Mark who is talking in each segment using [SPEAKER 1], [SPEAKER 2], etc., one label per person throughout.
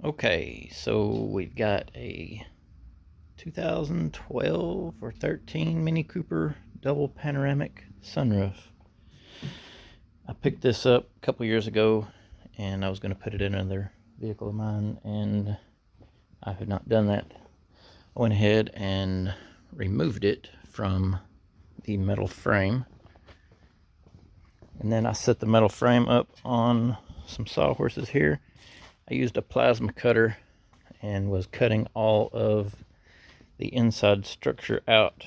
[SPEAKER 1] Okay, so we've got a 2012 or 13 Mini Cooper double panoramic sunroof. I picked this up a couple years ago and I was going to put it in another vehicle of mine, and I had not done that. I went ahead and removed it from the metal frame, and then I set the metal frame up on some sawhorses here. I used a plasma cutter and was cutting all of the inside structure out,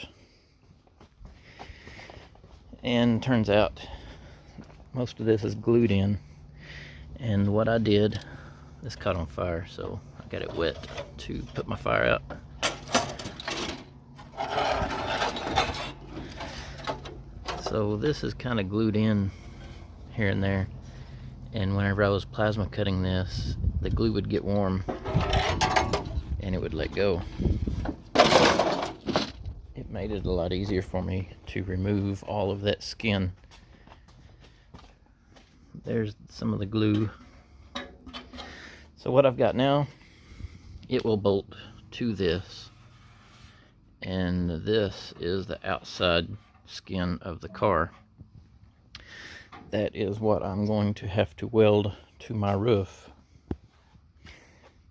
[SPEAKER 1] and turns out most of this is glued in. And what I did, this caught on fire, so I got it wet to put my fire out. So this is kind of glued in here and there, and whenever I was plasma cutting this, the glue would get warm and it would let go. It made it a lot easier for me to remove all of that skin. There's some of the glue. So what I've got now, it will bolt to this, and this is the outside skin of the car. That is what I'm going to have to weld to my roof.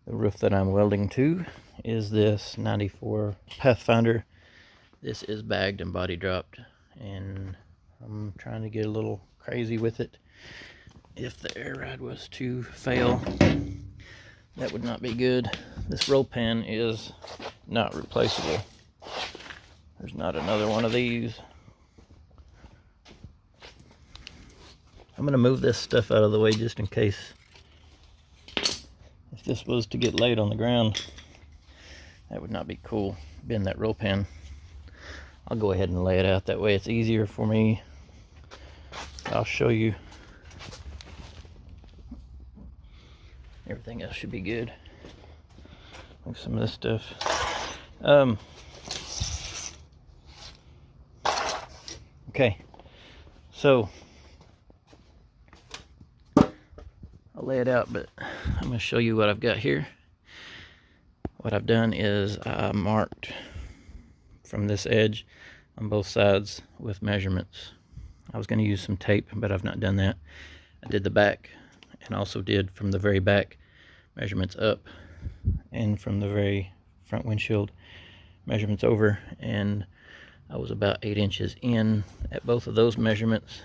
[SPEAKER 1] The roof that I'm welding to is this 94 Pathfinder. This is bagged and body dropped, and I'm trying to get a little crazy with it. If the air ride was to fail, that would not be good. This roll pan is not replaceable. There's not another one of these. I'm going to move this stuff out of the way just in case. If this was to get laid on the ground, that would not be cool. Bend that roll pan. I'll go ahead and lay it out, that way it's easier for me. I'll show you. Everything else should be good. Like some of this stuff. Okay, so I'll lay it out, but I'm going to show you what I've got here. What I've done is I marked from this edge on both sides with measurements. I was going to use some tape, but I've not done that. I did the back, and also did from the very back measurements up, and from the very front windshield measurements over, and I was about 8 inches in at both of those measurements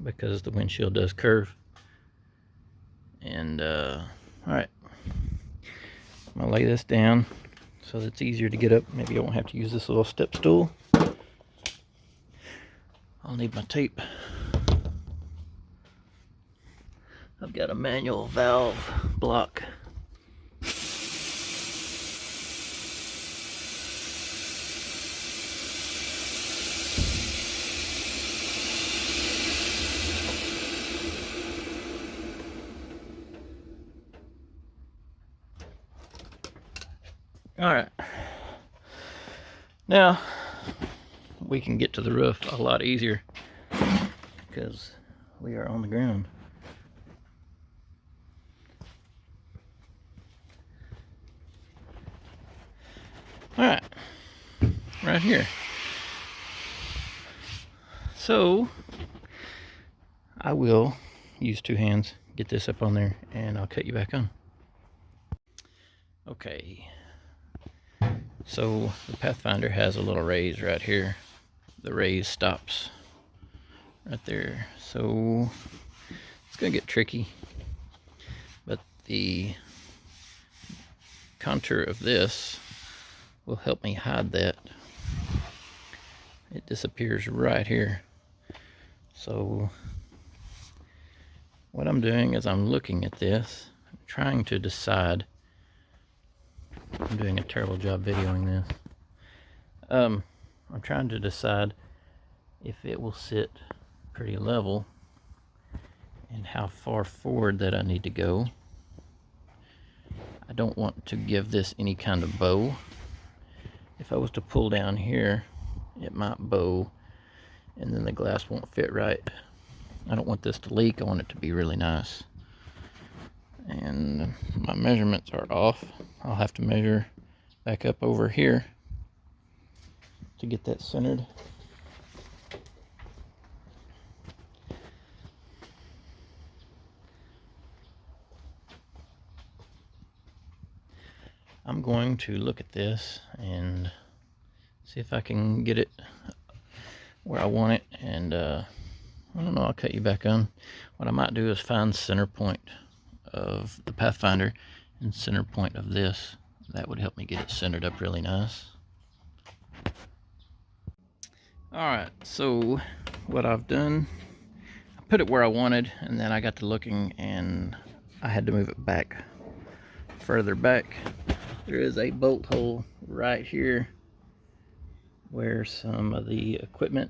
[SPEAKER 1] because the windshield does curve. And all right, I'm gonna lay this down so that it's easier to get up. Maybe I won't have to use this little step stool. I'll need my tape. I've got a manual valve block. All right, now we can get to the roof a lot easier because we are on the ground. All right, right here. So I will use 2 hands, get this up on there, and I'll cut you back on. Okay, so the Pathfinder has a little raise right here. The raise stops right there, so it's gonna get tricky, but the contour of this will help me hide that. It disappears right here. So what I'm doing is I'm looking at this, trying to decide. I'm doing a terrible job videoing this. I'm trying to decide if it will sit pretty level and how far forward that I need to go. I don't want to give this any kind of bow. If I was to pull down here, it might bow and then the glass won't fit right. I don't want this to leak. I want it to be really nice. and my measurements are off. I'll have to measure back up over here to get that centered. I'm going to look at this and see if I can get it where I want it, and I don't know, I'll cut you back on. What I might do is find center point of the Pathfinder and center point of this. That would help me get it centered up really nice. Alright, so what I've done, I put it where I wanted, and then I got to looking and I had to move it back, further back. There is a bolt hole right here where some of the equipment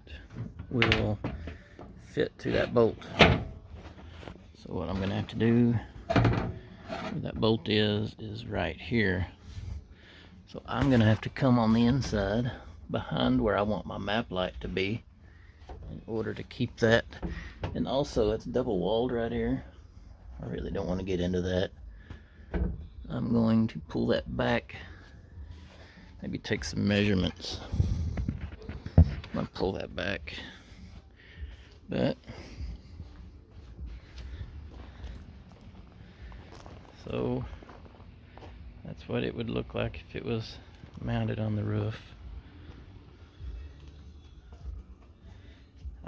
[SPEAKER 1] will fit to that bolt. So what I'm gonna have to do, where that bolt is right here. So I'm gonna have to come on the inside behind where I want my map light to be in order to keep that. And also it's double walled right here. I really don't want to get into that. I'm going to pull that back, maybe take some measurements. I'm gonna pull that back, but so that's what it would look like if it was mounted on the roof.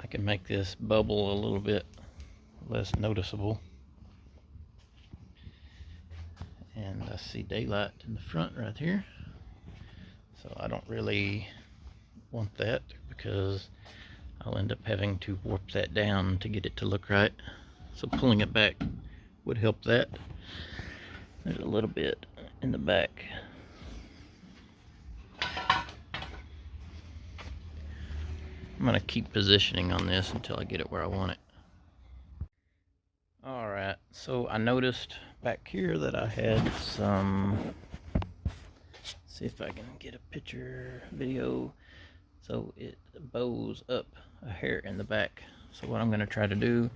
[SPEAKER 1] I can make this bubble a little bit less noticeable. And I see daylight in the front right here. So I don't really want that because I'll end up having to warp that down to get it to look right. So pulling it back would help that. There's a little bit in the back. I'm gonna keep positioning on this until I get it where I want it. Alright, so I noticed back here that I had some, see if I can get a picture, video. So it bows up a hair in the back. So what I'm gonna try to do,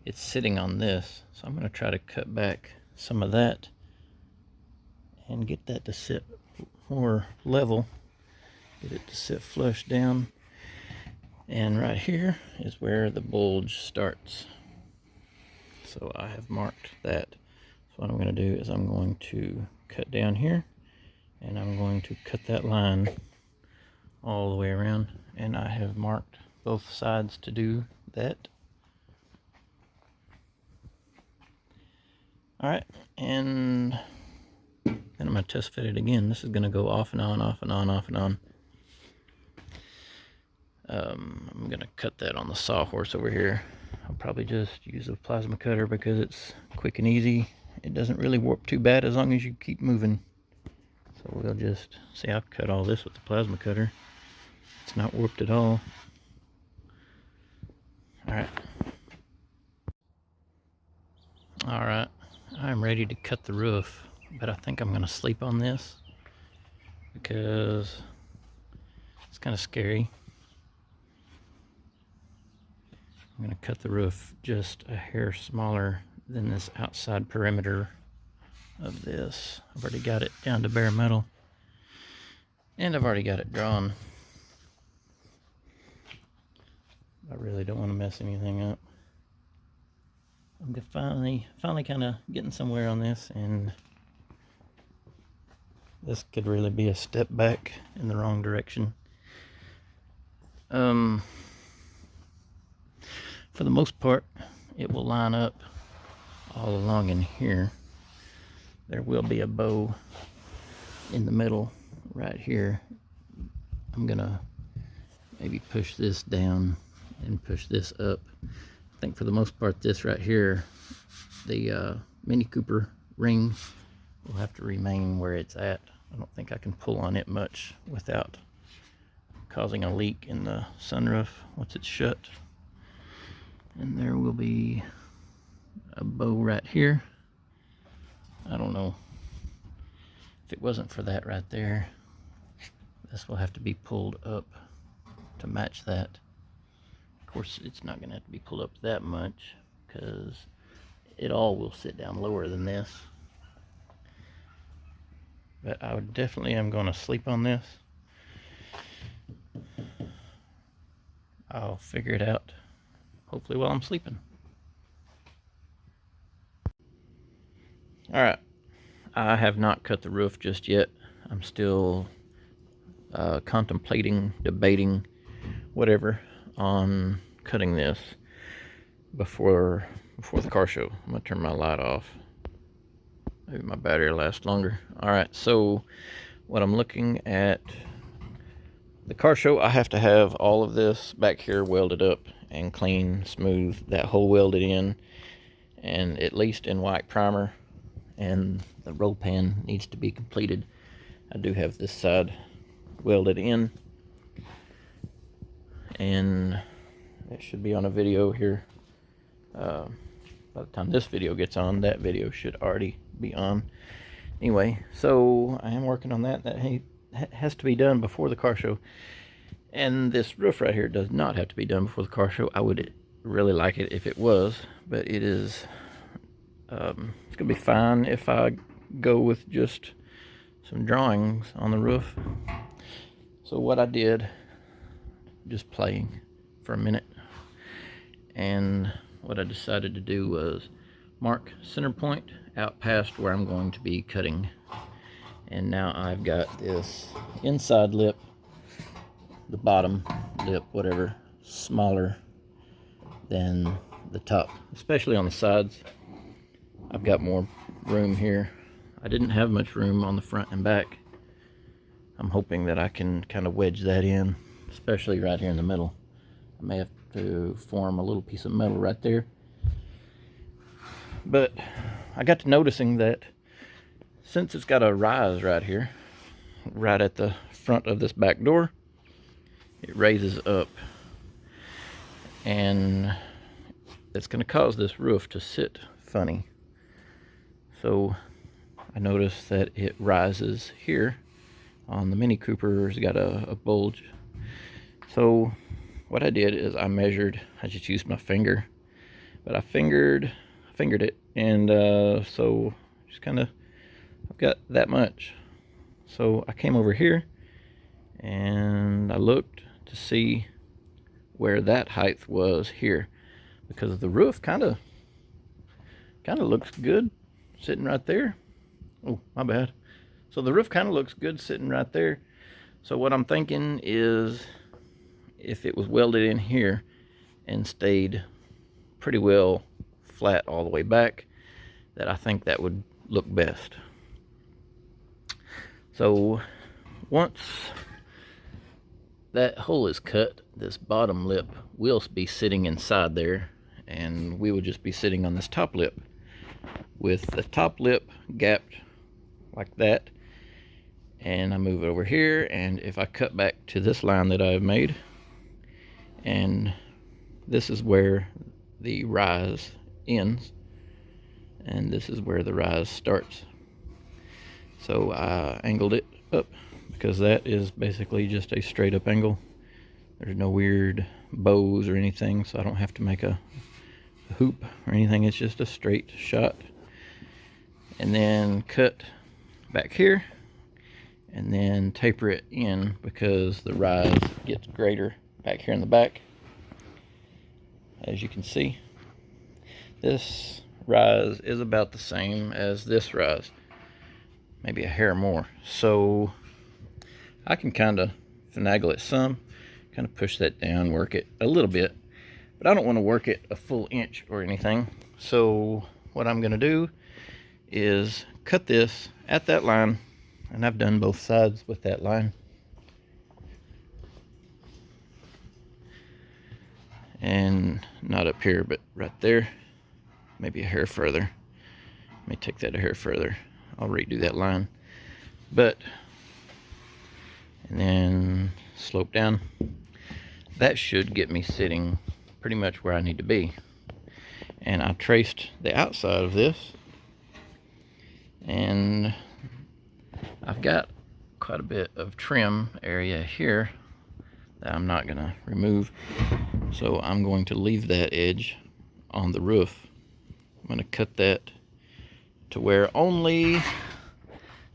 [SPEAKER 1] it's sitting on this. So I'm gonna try to cut back some of that and get that to sit more level. Get it to sit flush down. And right here is where the bulge starts. So I have marked that. So what I'm going to do is I'm going to cut down here, and I'm going to cut that line all the way around, and I have marked both sides to do that. Alright, and then I'm going to test fit it again. This is going to go off and on, off and on, off and on. I'm going to cut that on the sawhorse over here. I'll probably just use a plasma cutter because it's quick and easy. It doesn't really warp too bad as long as you keep moving. So we'll just see, I've cut all this with the plasma cutter. It's not warped at all. Alright. Alright, I'm ready to cut the roof, but I think I'm going to sleep on this because it's kind of scary. I'm going to cut the roof just a hair smaller than this outside perimeter of this. I've already got it down to bare metal, and I've already got it drawn. I really don't want to mess anything up. I'm finally kind of getting somewhere on this, and this could really be a step back in the wrong direction. For the most part, it will line up all along in here. There will be a bow in the middle right here. I'm gonna maybe push this down and push this up. I think for the most part, this right here, the Mini Cooper ring will have to remain where it's at. I don't think I can pull on it much without causing a leak in the sunroof once it's shut. And there will be a bow right here. I don't know. If it wasn't for that right there, this will have to be pulled up to match that. Of course, it's not going to have to be pulled up that much because it all will sit down lower than this. But I would definitely am going to sleep on this. I'll figure it out, hopefully while I'm sleeping. Alright, I have not cut the roof just yet. I'm still contemplating, debating, whatever, on cutting this before the car show. I'm going to turn my light off. Maybe my battery will last longer. Alright, so what I'm looking at, the car show, I have to have all of this back here welded up and clean, smooth, that hole welded in, and at least in white primer, and the roll pan needs to be completed. I do have this side welded in, and it should be on a video here. By the time this video gets on, that video should already be on. Anyway, so I am working on that. That has to be done before the car show. And this roof right here does not have to be done before the car show. I would really like it if it was, but it is, it's gonna be fine if I go with just some drawings on the roof. So what I did, just playing for a minute, and what I decided to do was mark center point out past where I'm going to be cutting. And now I've got this inside lip, the bottom lip, whatever, smaller than the top, especially on the sides. I've got more room here. I didn't have much room on the front and back. I'm hoping that I can kind of wedge that in, especially right here in the middle. I may have to form a little piece of metal right there. But I got to noticing that since it's got a rise right here, right at the front of this back door, it raises up, and it's going to cause this roof to sit funny. So I noticed that it rises here on the Mini Cooper. It's got a bulge. So what I did is I measured. I just used my finger, but I fingered it, and so just kind of, I've got that much. So I came over here and I looked to see where that height was here, because the roof kind of looks good sitting right there. Oh, my bad. So the roof kind of looks good sitting right there. So what I'm thinking is, if it was welded in here and stayed pretty well flat all the way back, that I think that would look best. So once that hole is cut, this bottom lip will be sitting inside there, and we will just be sitting on this top lip, with the top lip gapped like that. And I move it over here, and if I cut back to this line that I've made, and this is where the rise ends, and this is where the rise starts. So I angled it up, because that is basically just a straight up angle. There's no weird bows or anything, so I don't have to make a hoop or anything. It's just a straight shot. And then cut back here, and then taper it in, because the rise gets greater back here in the back. As you can see, this rise is about the same as this rise, maybe a hair more. So I can kind of finagle it some, kind of push that down, work it a little bit, but I don't want to work it a full inch or anything. So what I'm going to do is cut this at that line, and I've done both sides with that line. And not up here, but right there, maybe a hair further. Let me take that a hair further. I'll redo that line. But, and then slope down. That should get me sitting pretty much where I need to be. And I traced the outside of this, and I've got quite a bit of trim area here that I'm not gonna remove. So I'm going to leave that edge on the roof I'm going to cut that to where only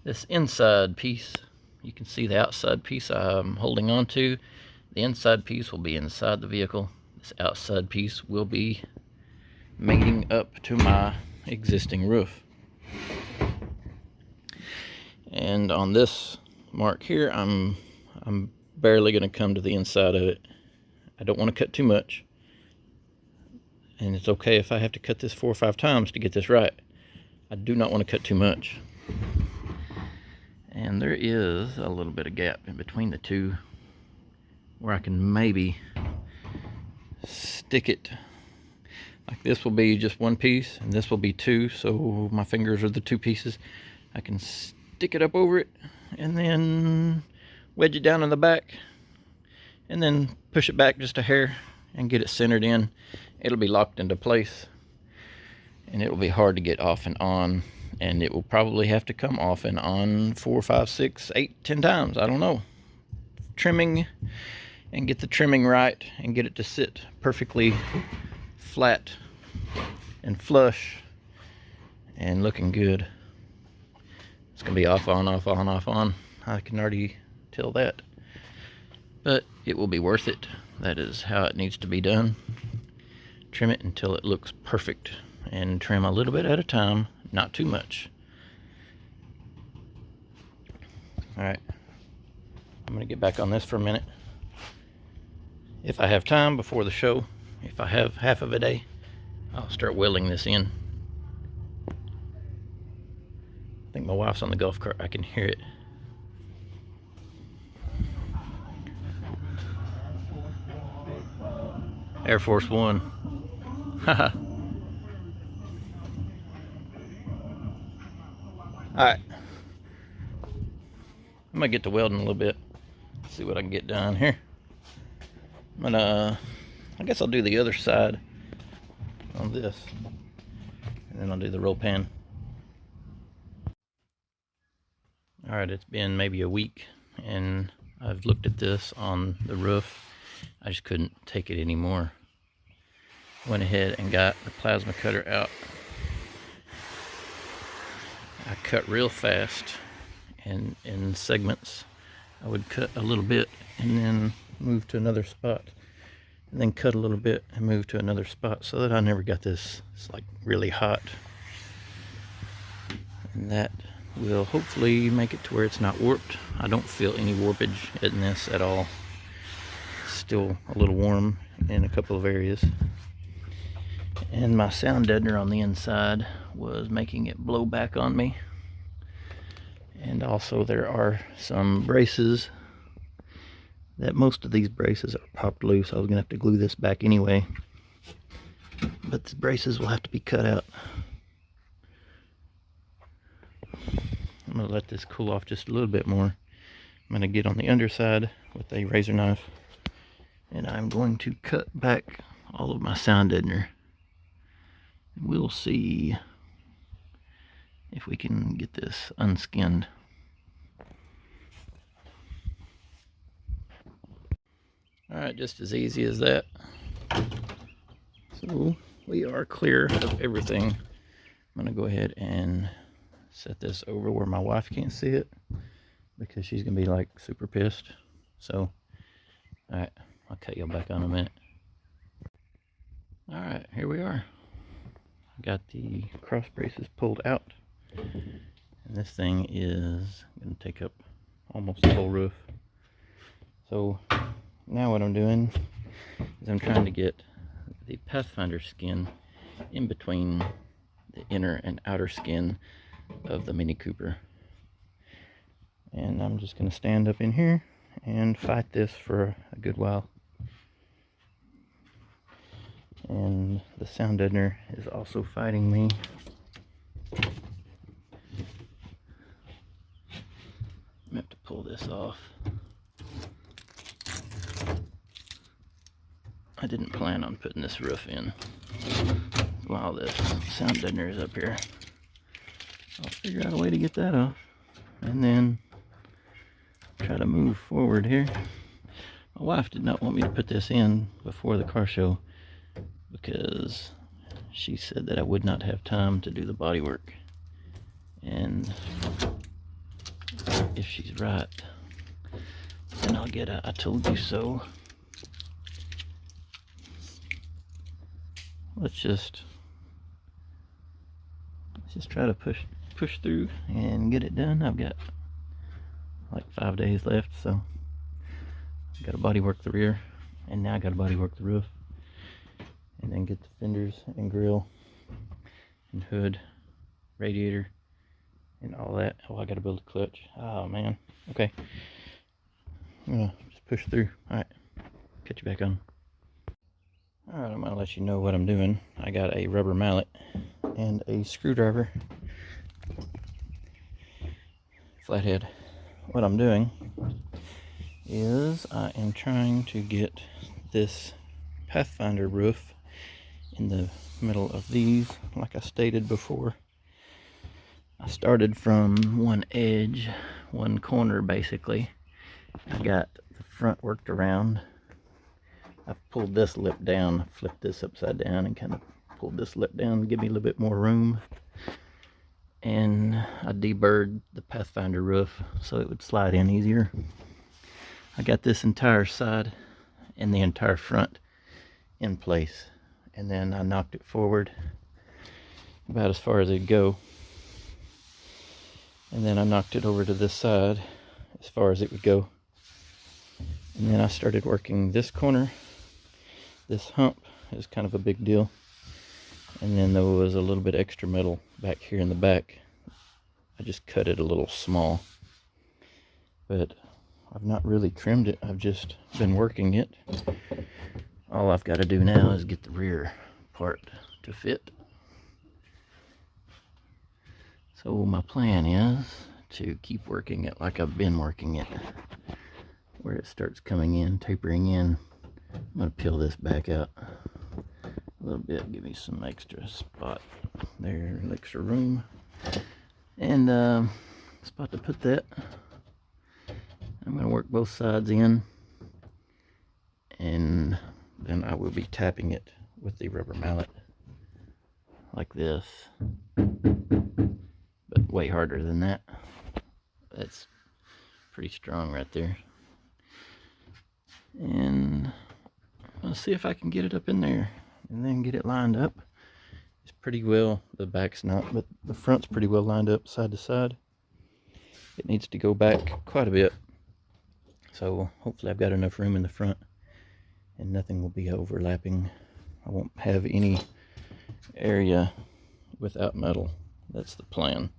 [SPEAKER 1] this inside piece, you can see the outside piece I'm holding on to. The inside piece will be inside the vehicle. This outside piece will be mating up to my existing roof. And on this mark here, I'm barely going to come to the inside of it. I don't want to cut too much. And it's okay if I have to cut this 4 or 5 times to get this right. I do not want to cut too much. And there is a little bit of gap in between the two where I can maybe stick it. Like this will be just one piece and this will be two, so my fingers are the two pieces. I can stick it up over it and then wedge it down in the back and then push it back just a hair and get it centered in. It'll be locked into place and it will be hard to get off and on, and it will probably have to come off and on 4, 5, 6, 8, 10 times. I don't know. Trimming and get the trimming right and get it to sit perfectly flat and flush and looking good. It's gonna be off, on, off, on, off, on. I can already tell that, but it will be worth it. That is how it needs to be done. Trim it until it looks perfect, and trim a little bit at a time, not too much. All right, I'm gonna get back on this for a minute. If I have time before the show, if I have half of a day, I'll start welding this in. I think my wife's on the golf cart. I can hear it. Air Force One. Haha. Alright. I'm gonna get to welding a little bit. See what I can get done here. I guess I'll do the other side on this, and then I'll do the roll pan. Alright, it's been maybe a week and I've looked at this on the roof. I just couldn't take it anymore. Went ahead and got the plasma cutter out. I cut real fast, and in segments I would cut a little bit and then move to another spot, and then cut a little bit and move to another spot, so that I never got this. It's like really hot, and that will hopefully make it to where it's not warped. I don't feel any warpage in this at all. Still a little warm in a couple of areas, and my sound deadener on the inside was making it blow back on me. And also there are some braces that, most of these braces are popped loose. I was gonna have to glue this back anyway, but the braces will have to be cut out. I'm gonna let this cool off just a little bit more. I'm gonna get on the underside with a razor knife, and I'm going to cut back all of my sound deadener. We'll see if we can get this unskinned. Alright, just as easy as that. So we are clear of everything. I'm gonna go ahead and set this over where my wife can't see it, because she's gonna be like super pissed. So, alright, I'll cut you back on in a minute. Alright, here we are. I got the cross braces pulled out, and this thing is going to take up almost the whole roof. So now what I'm doing is I'm trying to get the Pathfinder skin in between the inner and outer skin of the Mini Cooper. And I'm just going to stand up in here and fight this for a good while. And the sound deadener is also fighting me. I'm gonna have to pull this off. I didn't plan on putting this roof in while this sound deadener is up here. I'll figure out a way to get that off, and then try to move forward here. My wife did not want me to put this in before the car show, because she said that I would not have time to do the body work. And if she's right, then I'll get a I told you so. Let's just try to push through and get it done. I've got like 5 days left, so I got to body work the rear, and now I got to body work the roof, and then get the fenders and grill and hood, radiator, and all that. Oh, I got to build a clutch. Oh man. Okay. I'm gonna just push through. All right. Catch you back on. All right. I'm gonna let you know what I'm doing. I got a rubber mallet and a screwdriver, flathead. What I'm doing is I am trying to get this Pathfinder roof in the middle of these. Like I stated before, I started from one edge, one corner basically. I got the front worked around. I've pulled this lip down, flipped this upside down, and kind of pulled this lip down to give me a little bit more room. And I deburred the Pathfinder roof so it would slide in easier. I got this entire side and the entire front in place, and then I knocked it forward about as far as it'd go, and then I knocked it over to this side as far as it would go, and then I started working this corner. This hump is kind of a big deal, and then there was a little bit extra metal back here in the back. I just cut it a little small, but I've not really trimmed it. I've just been working it. All I've got to do now is get the rear part to fit. So my plan is to keep working it like I've been working it. Where it starts coming in, tapering in, I'm going to peel this back out a little bit, give me some extra spot there, extra room, and spot to put that. I'm going to work both sides in, and then I will be tapping it with the rubber mallet like this, but way harder than that. That's pretty strong right there. And I'll see if I can get it up in there and then get it lined up. It's pretty well, the back's not, but the front's pretty well lined up side to side. It needs to go back quite a bit. So hopefully I've got enough room in the front and nothing will be overlapping. I won't have any area without metal. That's the plan.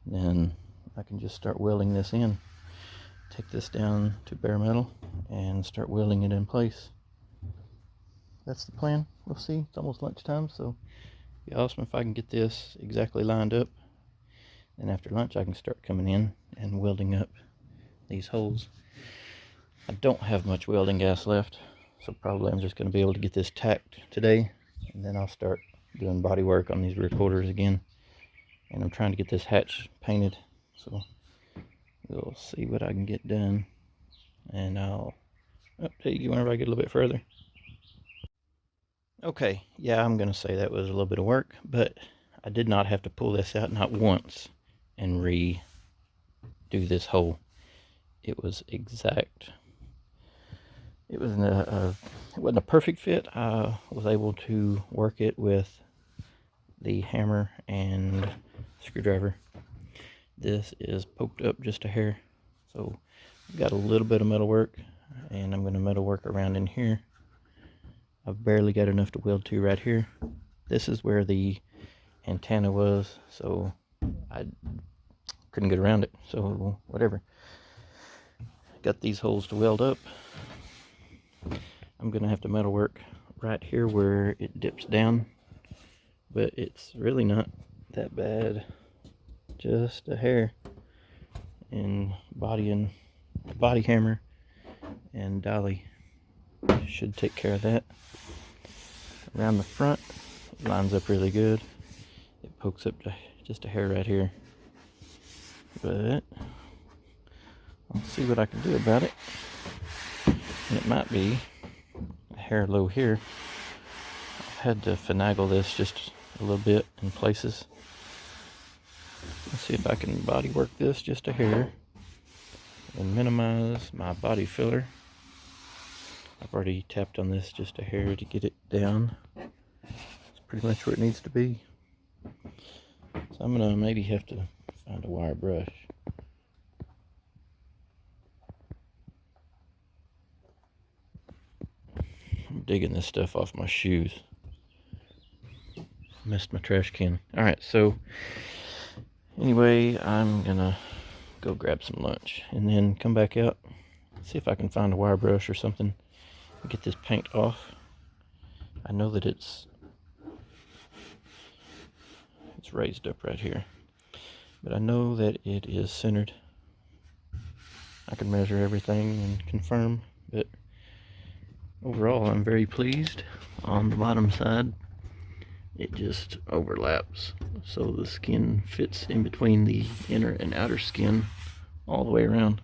[SPEAKER 1] Then I can just start welding this in. Take this down to bare metal and start welding it in place. That's the plan. We'll see. It's almost lunchtime, so it'd be awesome if I can get this exactly lined up. Then after lunch I can start coming in and welding up these holes. I don't have much welding gas left, so probably I'm just going to be able to get this tacked today, and then I'll start doing body work on these rear quarters again. And I'm trying to get this hatch painted, so we'll see what I can get done, and I'll update you whenever I get a little bit further. Okay, yeah, I'm going to say that was a little bit of work, but I did not have to pull this out not once and redo this hole. It was exact. It wasn't a perfect fit. I was able to work it with the hammer and screwdriver. This is poked up just a hair, so I've got a little bit of metal work, and I'm going to metal work around in here. I've barely got enough to weld to right here. This is where the antenna was, so I couldn't get around it, so whatever. Got these holes to weld up. I'm going to have to metal work right here where it dips down, but it's really not that bad. Just a hair, and body hammer and dolly should take care of that. Around the front, it lines up really good. It pokes up to just a hair right here, but I'll see what I can do about it. And it might be a hair low here. had to finagle this just a little bit in places. Let's see if I can body work this just a hair and minimize my body filler. I've already tapped on this just a hair to get it down. It's pretty much where it needs to be. So I'm gonna maybe have to find a wire brush. I'm digging this stuff off my shoes. Missed my trash can. Alright, so anyway, I'm gonna go grab some lunch and then come back out, see if I can find a wire brush or something and get this paint off. I know that it's raised up right here, but I know that it is centered. I can measure everything and confirm, but overall I'm very pleased. On the bottom side, it just overlaps, so the skin fits in between the inner and outer skin all the way around.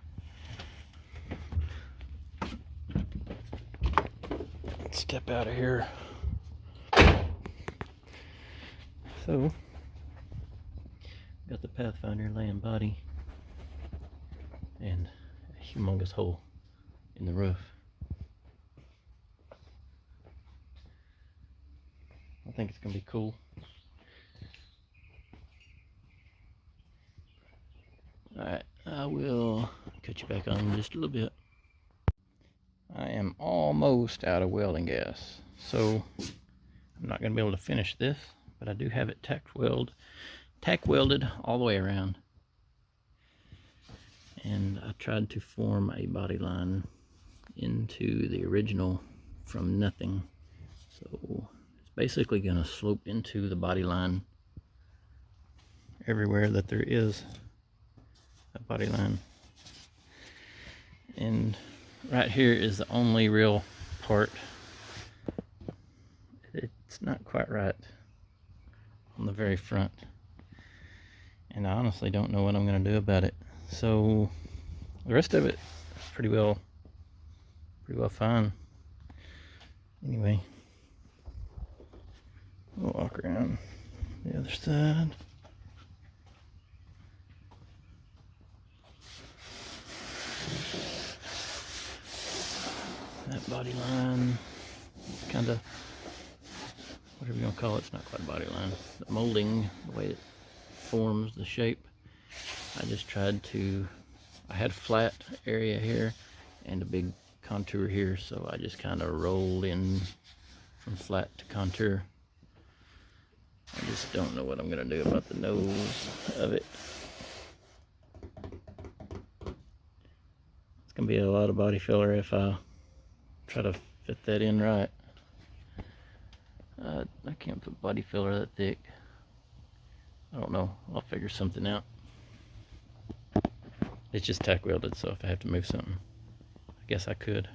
[SPEAKER 1] Let's step out of here. So, got the Pathfinder laying body and a humongous hole in the roof. I think it's gonna be cool. Alright, I will cut you back on in just a little bit. I am almost out of welding gas, so I'm not gonna be able to finish this, but I do have it tack welded all the way around. And I tried to form a body line into the original from nothing. So it's basically going to slope into the body line everywhere that there is a body line. And right here is the only real part. It's not quite right on the very front. And I honestly don't know what I'm going to do about it. So the rest of it is pretty well fine. Anyway, we'll walk around the other side. That body line, kind of, whatever you want to call it, it's not quite a body line. The molding, the way it forms the shape, I just tried to, I had a flat area here and a big contour here, so I just kind of rolled in from flat to contour. I just don't know what I'm going to do about the nose of it. It's going to be a lot of body filler if I try to fit that in right. I can't put body filler that thick. I don't know. I'll figure something out. It's just tack welded, so if I have to move something, I guess I could.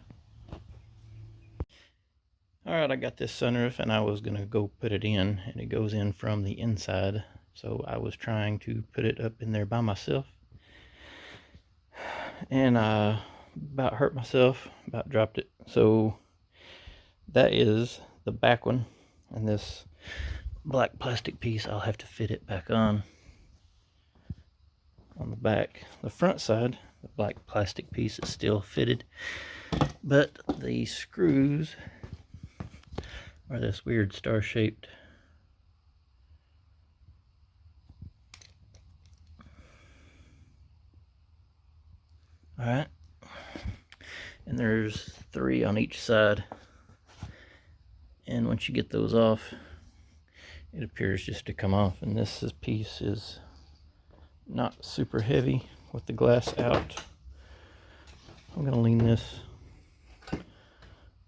[SPEAKER 1] Alright, I got this sunroof and I was going to go put it in, and it goes in from the inside. So I was trying to put it up in there by myself. And I about hurt myself, about dropped it. So that is the back one. And this black plastic piece, I'll have to fit it back on the back. The front side, the black plastic piece is still fitted, but the screws are this weird star-shaped alright, and there's 3 on each side, and once you get those off, it appears just to come off. And this piece is not super heavy with the glass out. I'm gonna lean this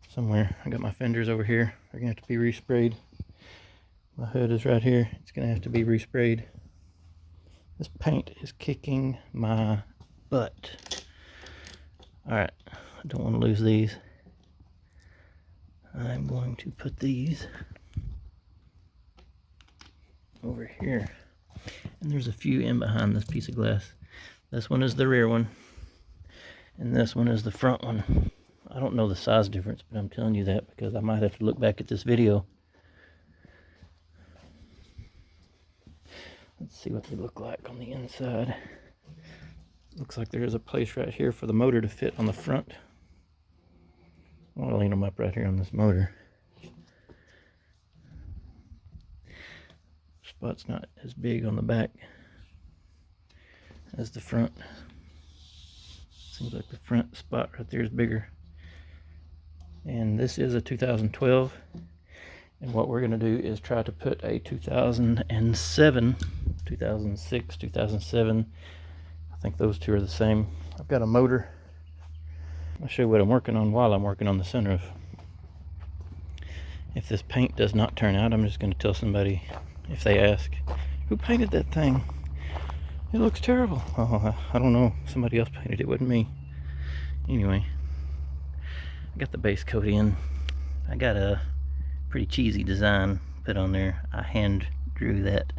[SPEAKER 1] somewhere. I got my fenders over here. They're gonna have to be resprayed. My hood is right here. It's gonna have to be resprayed. This paint is kicking my butt. Alright, I don't want to lose these. I'm going to put these over here. And there's a few in behind this piece of glass. This one is the rear one, and this one is the front one. I don't know the size difference, but I'm telling you that because I might have to look back at this video Let's see what they look like on the inside. Looks like there is a place right here for the motor to fit on the front. I want to lean them up right here on this motor. Spot's not as big on the back as the front. Seems like the front spot right there is bigger. And this is a 2012. And what we're going to do is try to put a 2007, 2006, 2007. I think those two are the same. I've got a motor. I'll show you what I'm working on while I'm working on the sunroof. If this paint does not turn out, I'm just going to tell somebody, if they ask, who painted that thing? It looks terrible. Oh, I don't know. Somebody else painted it, wasn't me. Anyway, I got the base coat in. I got a pretty cheesy design put on there. I hand drew that,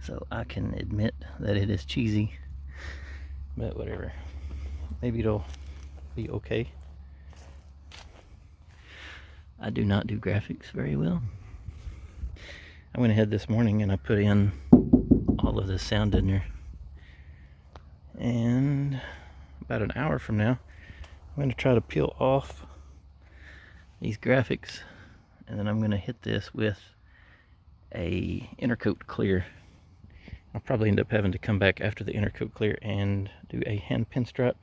[SPEAKER 1] so I can admit that it is cheesy, but whatever. Maybe it'll be okay. I do not do graphics very well. I went ahead this morning and I put in all of this sound in there, and about an hour from now I'm going to try to peel off these graphics, and then I'm going to hit this with a intercoat clear. I'll probably end up having to come back after the intercoat clear and do a hand pinstripe,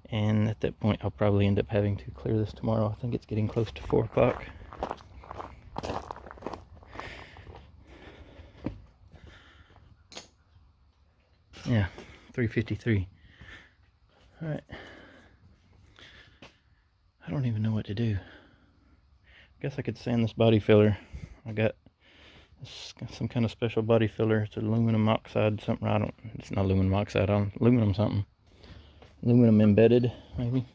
[SPEAKER 1] and at that point I'll probably end up having to clear this tomorrow. I think it's getting close to 4 o'clock. Yeah, 3:53. Alright. I don't even know what to do. Guess I could sand this body filler. I got some kind of special body filler. It's aluminum oxide something. It's not aluminum oxide, aluminum something. Aluminum embedded, maybe.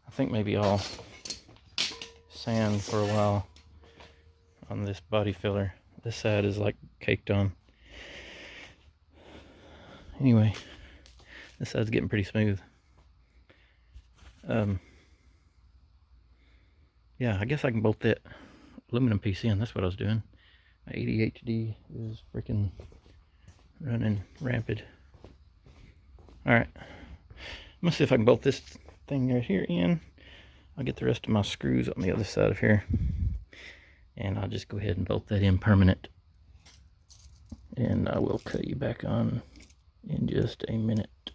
[SPEAKER 1] I think maybe I'll sand for a while on this body filler. This side is like caked on. Anyway, this side's getting pretty smooth. Yeah, I guess I can bolt that aluminum piece in. That's what I was doing. My ADHD is freaking running rampant. Alright. I'm gonna see if I can bolt this thing right here in. I'll get the rest of my screws on the other side of here, and I'll just go ahead and bolt that in permanent. And I will cut you back on in just a minute.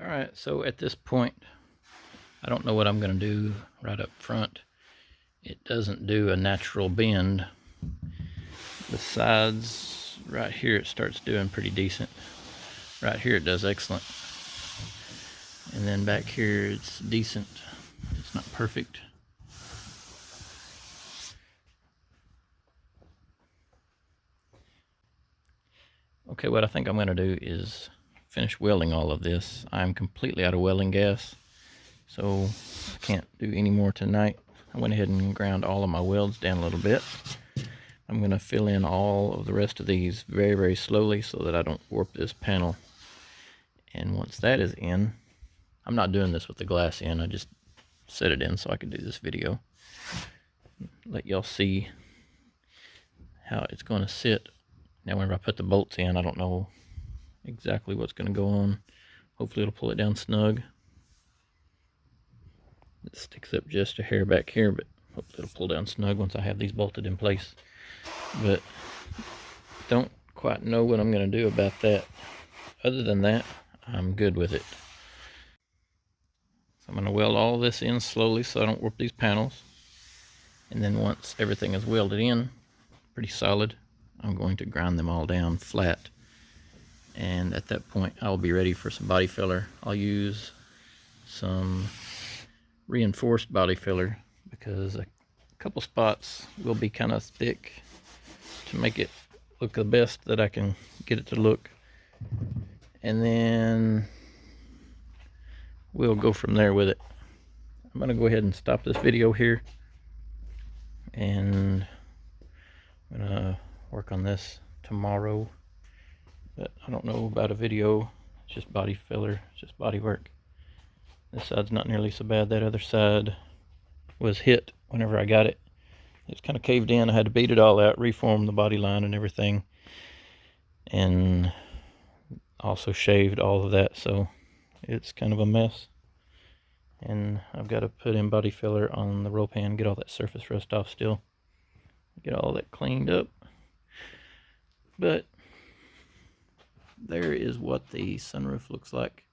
[SPEAKER 1] Alright, so at this point, I don't know what I'm going to do right up front. It doesn't do a natural bend. The sides, right here it starts doing pretty decent. Right here it does excellent. And then back here it's decent. It's not perfect. Okay, what I think I'm going to do is finish welding all of this. I'm completely out of welding gas, so I can't do any more tonight. I went ahead and ground all of my welds down a little bit. I'm going to fill in all of the rest of these very, very slowly so that I don't warp this panel. And once that is in, I'm not doing this with the glass in, I just set it in so I could do this video. Let y'all see how it's going to sit. Now whenever I put the bolts in, I don't know exactly what's going to go on. Hopefully it'll pull it down snug. It sticks up just a hair back here, but hopefully it'll pull down snug once I have these bolted in place. But don't quite know what I'm going to do about that. Other than that, I'm good with it. So I'm going to weld all this in slowly so I don't warp these panels. And then once everything is welded in, pretty solid, I'm going to grind them all down flat. And at that point, I'll be ready for some body filler. I'll use some reinforced body filler because a couple spots will be kind of thick to make it look the best that I can get it to look. And then we'll go from there with it. I'm going to go ahead and stop this video here, and I'm going to work on this tomorrow. But I don't know about a video. It's just body filler, it's just body work. This side's not nearly so bad. That other side was hit whenever I got it. it's kind of caved in. I had to beat it all out, reform the body line and everything, and also shaved all of that, so it's kind of a mess. And I've got to put in body filler on the roll pan, get all that surface rust off still, get all that cleaned up. But there is what the sunroof looks like.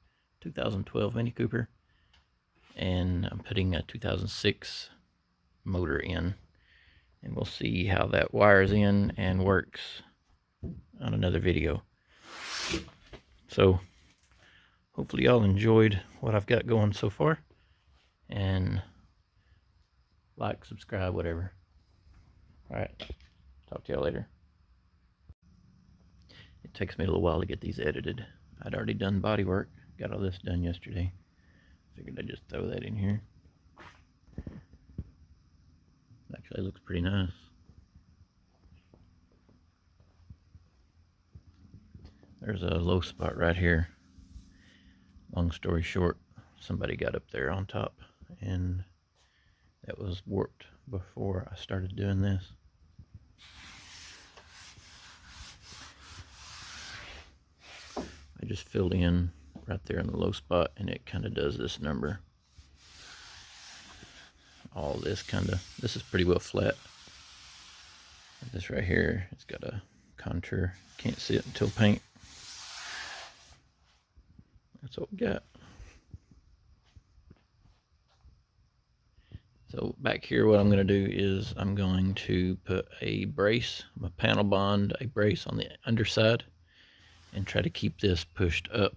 [SPEAKER 1] 2012 Mini Cooper, and I'm putting a 2006 motor in, and we'll see how that wires in and works on another video. So hopefully y'all enjoyed what I've got going so far, and like, subscribe, whatever. All right, talk to y'all later. It takes me a little while to get these edited. I'd already done body work, got all this done yesterday. Figured I'd just throw that in here. Actually looks pretty nice. There's a low spot right here. Long story short, somebody got up there on top, and that was warped before I started doing this. I just filled in right there in the low spot, and it kind of does this number. All this this is pretty well flat. This right here, it's got a contour. Can't see it until paint. That's what we got. So back here, what I'm going to do is I'm going to put a brace, a panel bond, a brace on the underside, and try to keep this pushed up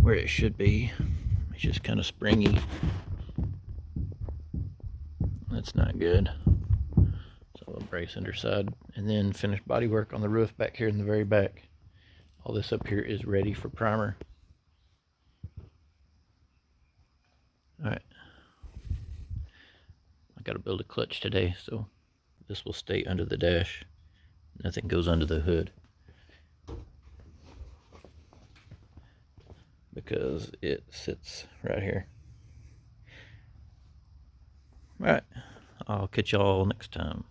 [SPEAKER 1] where it should be. It's just kind of springy. That's not good. So a brace underside, and then finish body work on the roof back here in the very back. All this up here is ready for primer. All right. I got to build a clutch today, so this will stay under the dash. Nothing goes under the hood, because it sits right here. All right, I'll catch y'all next time.